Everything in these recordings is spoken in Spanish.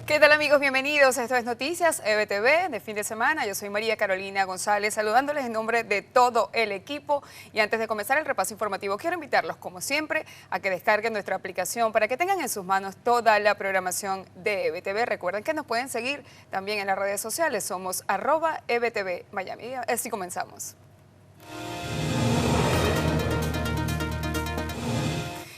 ¿Qué tal, amigos? Bienvenidos. Esto es Noticias EBTV de fin de semana. Yo soy María Carolina González, saludándoles en nombre de todo el equipo. Y antes de comenzar el repaso informativo, quiero invitarlos, como siempre, a que descarguen nuestra aplicación para que tengan en sus manos toda la programación de EBTV. Recuerden que nos pueden seguir también en las redes sociales. Somos @EBTV Miami. Así comenzamos.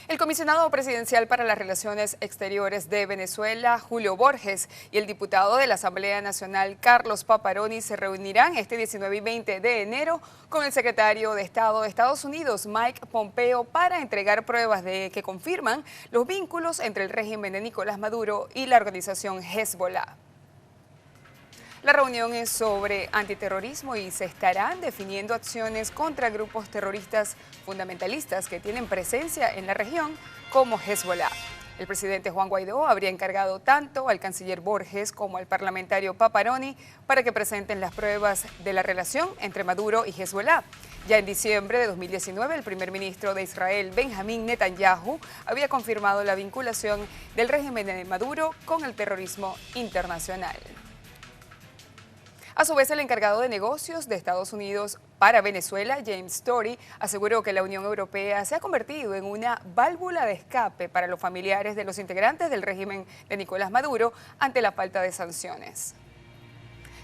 El comisionado presidencial para las Relaciones Exteriores de Venezuela, Julio Borges, y el diputado de la Asamblea Nacional, Carlos Paparoni, se reunirán este 19 y 20 de enero con el secretario de Estado de Estados Unidos, Mike Pompeo, para entregar pruebas que confirman los vínculos entre el régimen de Nicolás Maduro y la organización Hezbollah. La reunión es sobre antiterrorismo y se estarán definiendo acciones contra grupos terroristas fundamentalistas que tienen presencia en la región como Hezbollah. El presidente Juan Guaidó habría encargado tanto al canciller Borges como al parlamentario Paparoni para que presenten las pruebas de la relación entre Maduro y Hezbollah. Ya en diciembre de 2019, el primer ministro de Israel, Benjamín Netanyahu, había confirmado la vinculación del régimen de Maduro con el terrorismo internacional. A su vez, el encargado de negocios de Estados Unidos para Venezuela, James Story, aseguró que la Unión Europea se ha convertido en una válvula de escape para los familiares de los integrantes del régimen de Nicolás Maduro ante la falta de sanciones.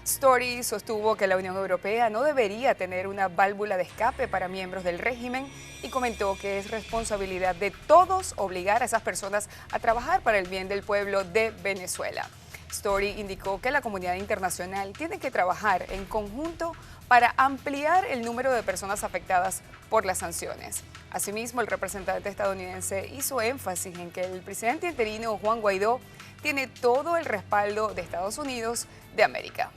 Story sostuvo que la Unión Europea no debería tener una válvula de escape para miembros del régimen y comentó que es responsabilidad de todos obligar a esas personas a trabajar para el bien del pueblo de Venezuela. Story indicó que la comunidad internacional tiene que trabajar en conjunto para ampliar el número de personas afectadas por las sanciones. Asimismo, el representante estadounidense hizo énfasis en que el presidente interino Juan Guaidó tiene todo el respaldo de Estados Unidos de América.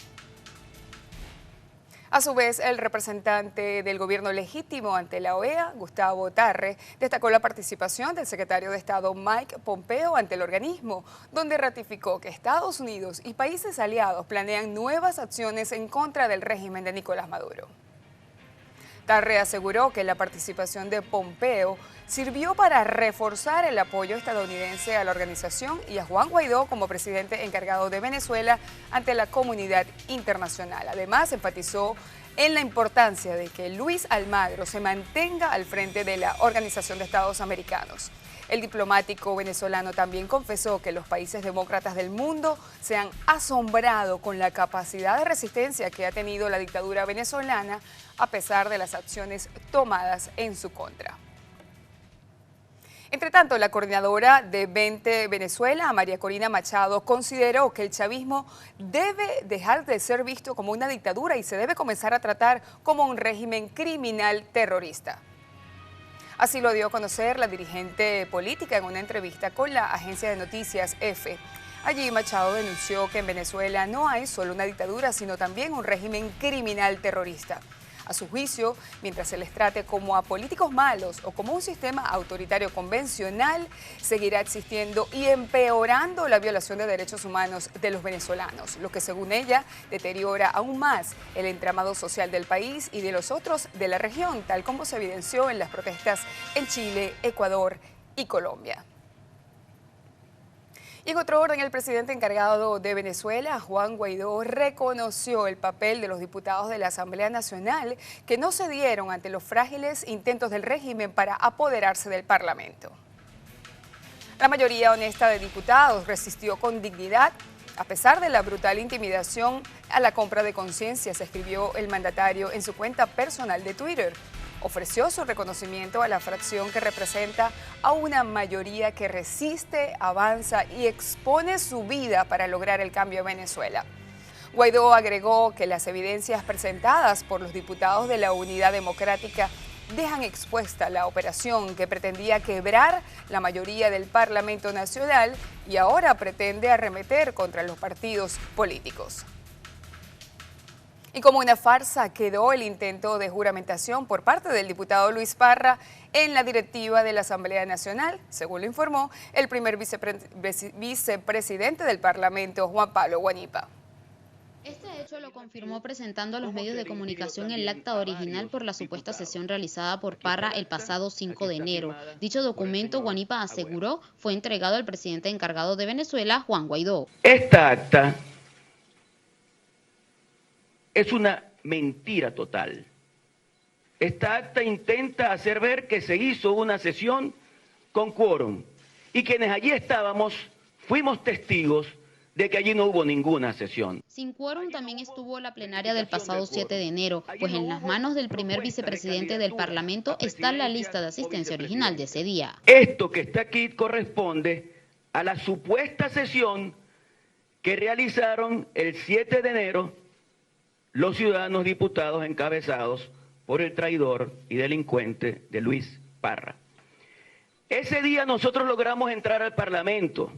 A su vez, el representante del gobierno legítimo ante la OEA, Gustavo Tarre, destacó la participación del secretario de Estado Mike Pompeo ante el organismo, donde ratificó que Estados Unidos y países aliados planean nuevas acciones en contra del régimen de Nicolás Maduro. Tarre aseguró que la participación de Pompeo sirvió para reforzar el apoyo estadounidense a la organización y a Juan Guaidó como presidente encargado de Venezuela ante la comunidad internacional. Además, enfatizó en la importancia de que Luis Almagro se mantenga al frente de la Organización de Estados Americanos. El diplomático venezolano también confesó que los países demócratas del mundo se han asombrado con la capacidad de resistencia que ha tenido la dictadura venezolana a pesar de las acciones tomadas en su contra. Entre tanto, la coordinadora de 20 Venezuela, María Corina Machado, consideró que el chavismo debe dejar de ser visto como una dictadura y se debe comenzar a tratar como un régimen criminal terrorista. Así lo dio a conocer la dirigente política en una entrevista con la agencia de noticias EFE. Allí Machado denunció que en Venezuela no hay solo una dictadura, sino también un régimen criminal terrorista. A su juicio, mientras se les trate como a políticos malos o como un sistema autoritario convencional, seguirá existiendo y empeorando la violación de derechos humanos de los venezolanos, lo que según ella deteriora aún más el entramado social del país y de los otros de la región, tal como se evidenció en las protestas en Chile, Ecuador y Colombia. Y en otro orden, el presidente encargado de Venezuela, Juan Guaidó, reconoció el papel de los diputados de la Asamblea Nacional que no cedieron ante los frágiles intentos del régimen para apoderarse del Parlamento. La mayoría honesta de diputados resistió con dignidad a pesar de la brutal intimidación a la compra de conciencias, escribió el mandatario en su cuenta personal de Twitter. Ofreció su reconocimiento a la fracción que representa a una mayoría que resiste, avanza y expone su vida para lograr el cambio en Venezuela. Guaidó agregó que las evidencias presentadas por los diputados de la Unidad Democrática dejan expuesta la operación que pretendía quebrar la mayoría del Parlamento Nacional y ahora pretende arremeter contra los partidos políticos. Y como una farsa quedó el intento de juramentación por parte del diputado Luis Parra en la directiva de la Asamblea Nacional, según lo informó el primer vicepresidente del Parlamento, Juan Pablo Guanipa. Este hecho lo confirmó presentando a los medios de comunicación el acta original por la supuesta sesión realizada por Parra el pasado 5 de enero. Dicho documento, Guanipa aseguró, fue entregado al presidente encargado de Venezuela, Juan Guaidó. Esta acta es una mentira total. Esta acta intenta hacer ver que se hizo una sesión con quórum y quienes allí estábamos fuimos testigos de que allí no hubo ninguna sesión. Sin quórum también estuvo la plenaria del pasado 7 de enero, pues en las manos del primer vicepresidente del Parlamento está la lista de asistencia original de ese día. Esto que está aquí corresponde a la supuesta sesión que realizaron el 7 de enero los ciudadanos diputados encabezados por el traidor y delincuente de Luis Parra. Ese día nosotros logramos entrar al Parlamento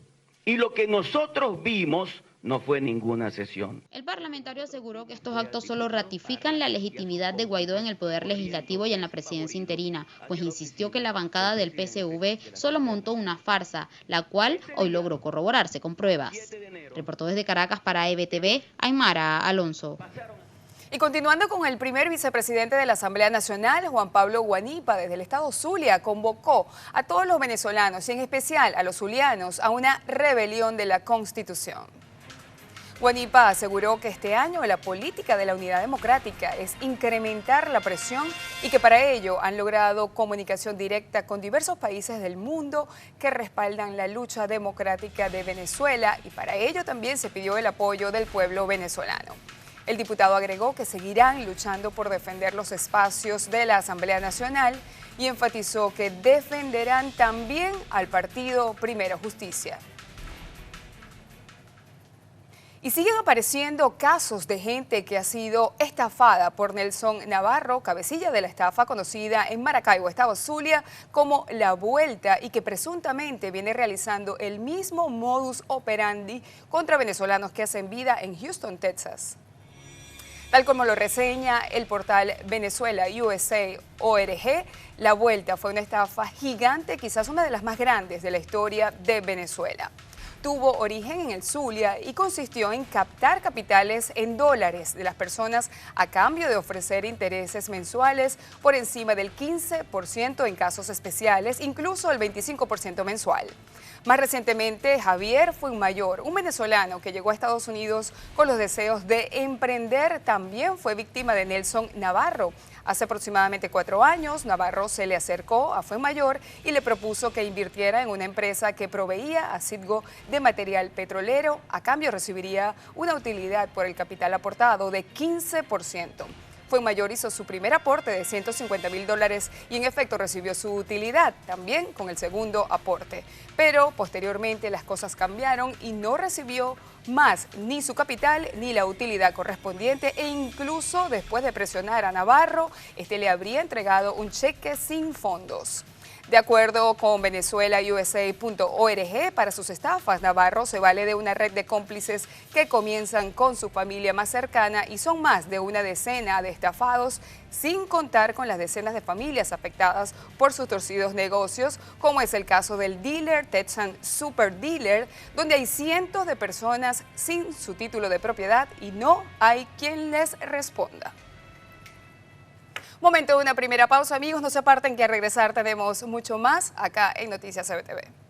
y lo que nosotros vimos no fue ninguna sesión. El parlamentario aseguró que estos actos solo ratifican la legitimidad de Guaidó en el poder legislativo y en la presidencia interina, pues insistió que la bancada del PSV solo montó una farsa, la cual hoy logró corroborarse con pruebas. Reportó desde Caracas para EBTV, Aymara Alonso. Y continuando con el primer vicepresidente de la Asamblea Nacional, Juan Pablo Guanipa, desde el estado Zulia, convocó a todos los venezolanos y en especial a los zulianos a una rebelión de la Constitución. Guanipa aseguró que este año la política de la unidad democrática es incrementar la presión y que para ello han logrado comunicación directa con diversos países del mundo que respaldan la lucha democrática de Venezuela y para ello también se pidió el apoyo del pueblo venezolano. El diputado agregó que seguirán luchando por defender los espacios de la Asamblea Nacional y enfatizó que defenderán también al partido Primero Justicia. Y siguen apareciendo casos de gente que ha sido estafada por Nelson Navarro, cabecilla de la estafa conocida en Maracaibo, estado Zulia, como La Vuelta y que presuntamente viene realizando el mismo modus operandi contra venezolanos que hacen vida en Houston, Texas. Tal como lo reseña el portal Venezuela USA ORG, La Vuelta fue una estafa gigante, quizás una de las más grandes de la historia de Venezuela. Tuvo origen en el Zulia y consistió en captar capitales en dólares de las personas a cambio de ofrecer intereses mensuales por encima del 15% en casos especiales, incluso el 25% mensual. Más recientemente, Javier Fuenmayor, un venezolano que llegó a Estados Unidos con los deseos de emprender, también fue víctima de Nelson Navarro. Hace aproximadamente 4 años, Navarro se le acercó a Fuenmayor y le propuso que invirtiera en una empresa que proveía a Citgo de material petrolero. A cambio recibiría una utilidad por el capital aportado de 15%. Fuenmayor hizo su primer aporte de $150.000 y en efecto recibió su utilidad también con el segundo aporte. Pero posteriormente las cosas cambiaron y no recibió más ni su capital ni la utilidad correspondiente e incluso después de presionar a Navarro, este le habría entregado un cheque sin fondos. De acuerdo con venezuelausa.org, para sus estafas, Navarro se vale de una red de cómplices que comienzan con su familia más cercana y son más de una decena de estafados, sin contar con las decenas de familias afectadas por sus torcidos negocios, como es el caso del dealer Texan Super Dealer, donde hay cientos de personas sin su título de propiedad y no hay quien les responda. Momento de una primera pausa, amigos, no se aparten que al regresar tenemos mucho más acá en Noticias EBTV.